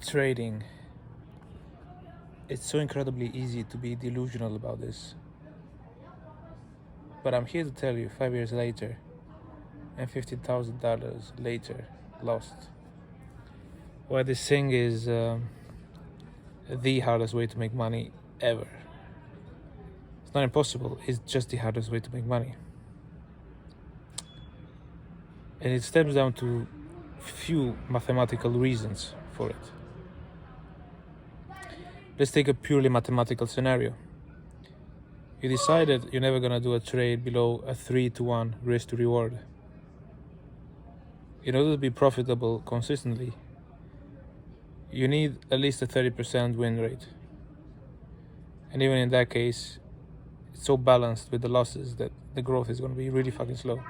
Trading. It's so incredibly easy to be delusional about this. But I'm here to tell you 5 years later and $15,000 later lost. Why this thing is the hardest way to make money ever. It's not impossible, it's just the hardest way to make money. And it stems down to few mathematical reasons for it. Let's take a purely mathematical scenario. You decided you're never gonna do a trade below a 3-to-1 risk to reward. In order to be profitable consistently, you need at least a 30% win rate. And even in that case, it's so balanced with the losses that the growth is gonna be really fucking slow.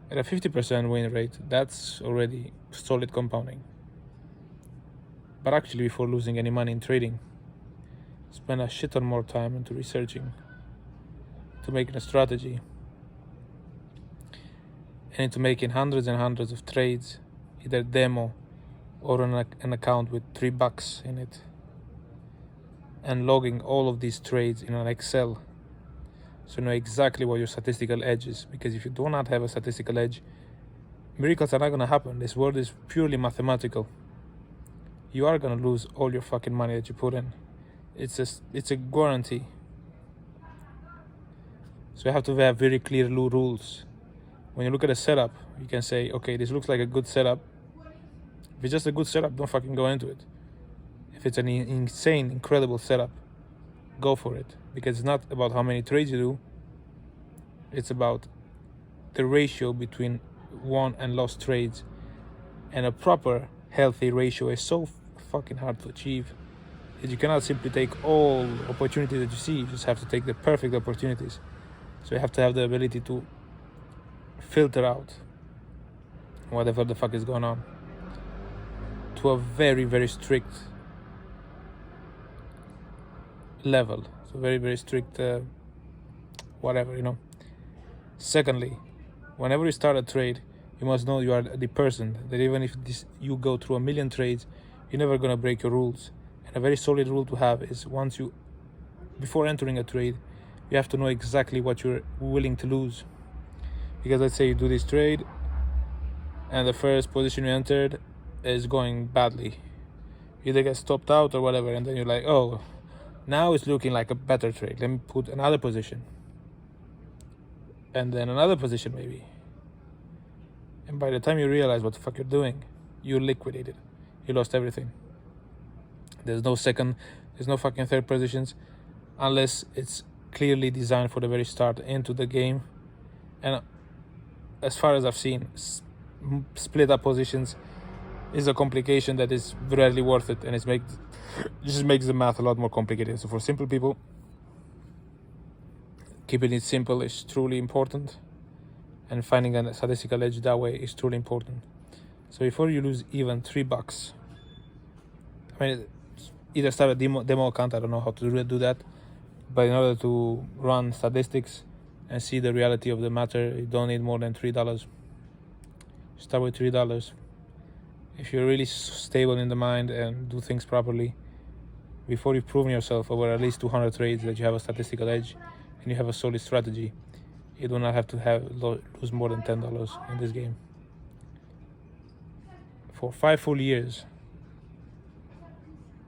At a 50% win rate, that's already solid compounding. But actually, before losing any money in trading, spend a shit ton more time into researching, to making a strategy, and into making hundreds and hundreds of trades, either demo or on an account with $3 in it, and logging all of these trades in an Excel, so you know exactly what your statistical edge is. Because if you do not have a statistical edge, miracles are not gonna happen. This world is purely mathematical. You are gonna lose all your fucking money that you put in. It's a guarantee. So you have to have very clear rules. When you look at a setup, you can say, okay, this looks like a good setup. If it's just a good setup, don't fucking go into it. If it's an insane, incredible setup, go for it. Because it's not about how many trades you do. It's about the ratio between won and lost trades. And a proper, healthy ratio is so fucking hard to achieve. You cannot simply take all opportunities that you see. You just have to take the perfect opportunities. So you have to have the ability to filter out whatever the fuck is going on to a very, very strict level. So very, very strict whatever, you know. Secondly, whenever you start a trade, you must know you are the person that even if you go through a million trades, you're never gonna break your rules. And a very solid rule to have is before entering a trade, you have to know exactly what you're willing to lose. Because let's say you do this trade and the first position you entered is going badly. You either get stopped out or whatever, and then you're like, oh, now it's looking like a better trade. Let me put another position. And then another position maybe. And by the time you realize what the fuck you're doing, you liquidated. You lost everything. There's no fucking third positions unless it's clearly designed for the very start into the game. And as far as I've seen, split up positions is a complication that is rarely worth it, and it just makes the math a lot more complicated. So for simple people, keeping it simple is truly important, and finding a statistical edge that way is truly important. So before you lose even $3, I mean, either start a demo account. I don't know how to do that, but in order to run statistics and see the reality of the matter, you don't need more than $3. Start with $3. If you're really stable in the mind and do things properly, before you've proven yourself over at least 200 trades that you have a statistical edge and you have a solid strategy, you do not have to lose more than $10 in this game. For 5 full years,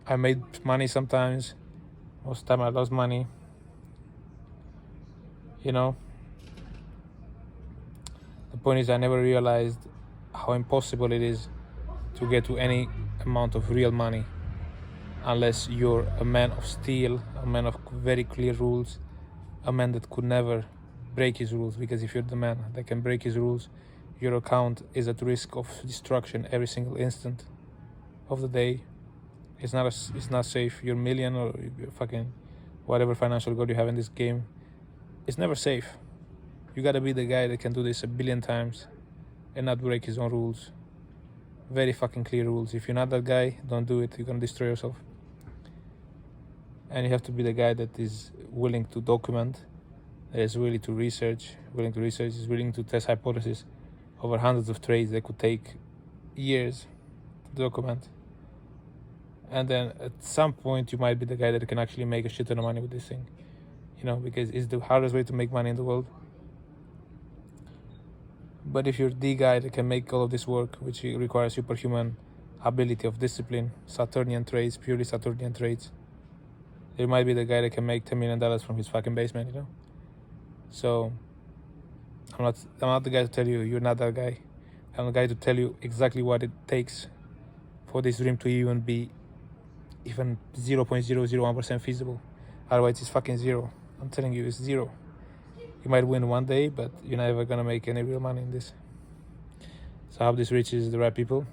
I made money sometimes. Most of the time I lost money. You know, the point is I never realized how impossible it is to get to any amount of real money unless you're a man of steel, a man of very clear rules, a man that could never break his rules. Because if you're the man that can break his rules, your account is at risk of destruction every single instant of the day. It's not safe. Your million or your fucking whatever financial goal you have in this game, it's never safe. You gotta be the guy that can do this a billion times and not break his own rules. Very fucking clear rules. If you're not that guy, don't do it. You're gonna destroy yourself. And you have to be the guy that is willing to document, that is willing to research, is willing to test hypotheses over hundreds of trades that could take years. document. And then at some point you might be the guy that can actually make a shit ton of money with this thing, you know, because it's the hardest way to make money in the world. But if you're the guy that can make all of this work, which requires superhuman ability of discipline, Saturnian traits, purely Saturnian traits, you might be the guy that can make $10 million from his fucking basement, you know. So I'm not the guy to tell you you're not that guy. I'm the guy to tell you exactly what it takes for this dream to even be even 0.001% feasible. Otherwise it's fucking zero. I'm telling you, it's zero. You might win one day, but you're never gonna make any real money in this. So I hope this reaches the right people.